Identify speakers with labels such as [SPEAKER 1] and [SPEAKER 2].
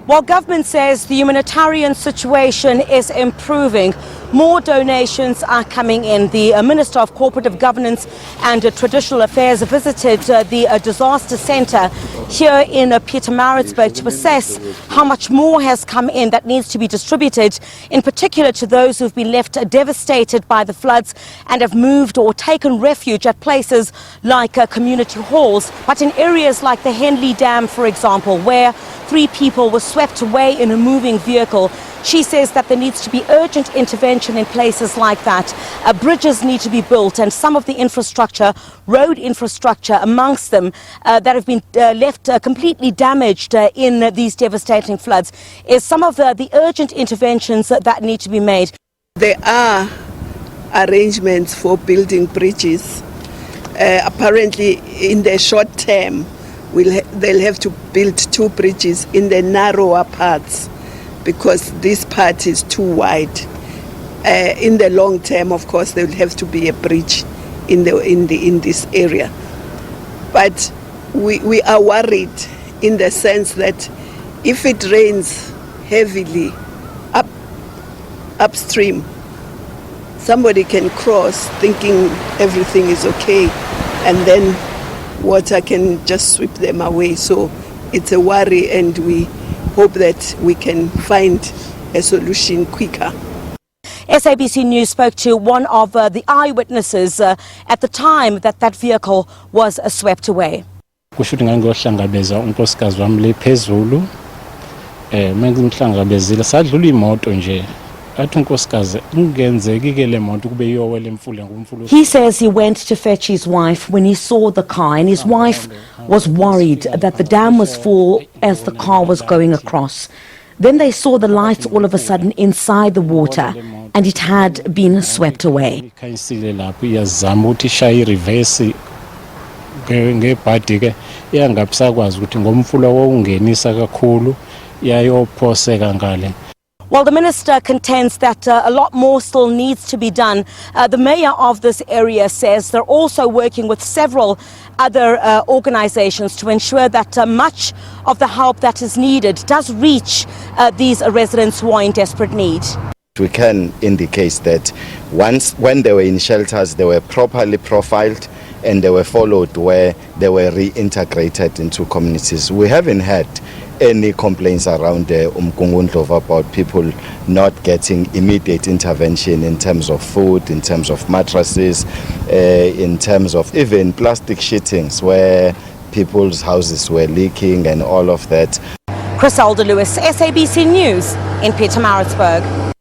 [SPEAKER 1] While government says the humanitarian situation is improving, more donations are coming in. The Minister of Cooperative Governance and Traditional Affairs visited the disaster centre here in Pietermaritzburg to assess how much more has come in that needs to be distributed, in particular to those who've been left devastated by the floods and have moved or taken refuge at places like community halls. But in areas like the Henley Dam, for example, where 3 people were swept away in a moving vehicle, she says that there needs to be urgent intervention in places like that. Bridges need to be built, and some of the infrastructure, road infrastructure amongst them, that have been left completely damaged in these devastating floods, is some of the urgent interventions that need to be made.
[SPEAKER 2] There are arrangements for building bridges. Apparently, in the short term, they'll have to build 2 bridges in the narrower parts, because this part is too wide. In the long term, of course, there will have to be a bridge in this area. But we are worried in the sense that if it rains heavily upstream, somebody can cross thinking everything is okay, and then water can just sweep them away. So it's a worry, and we hope that we can find a solution quicker.
[SPEAKER 1] SABC News spoke to one of the eyewitnesses at the time that that vehicle was swept away.
[SPEAKER 3] Kushuthi ngangiyohlangabeza unkosikazi wami le phezulu mangimhlangabezile sadlula imoto nje.
[SPEAKER 1] He says he went to fetch his wife when he saw the car, and his wife was worried that the dam was full as the car was going across. Then they saw the lights all of a sudden inside the water, and it had been swept away. Well, the minister contends that a lot more still needs to be done. The mayor of this area says they're also working with several other organizations to ensure that much of the help that is needed does reach these residents who are in desperate need.
[SPEAKER 4] We can indicate that when they were in shelters, they were properly profiled and they were followed where they were reintegrated into communities. We haven't had any complaints around the Umkungundlova about people not getting immediate intervention in terms of food, in terms of mattresses, in terms of even plastic sheetings where people's houses were leaking and all of that.
[SPEAKER 1] Chriselda, SABC News in Pietermaritzburg.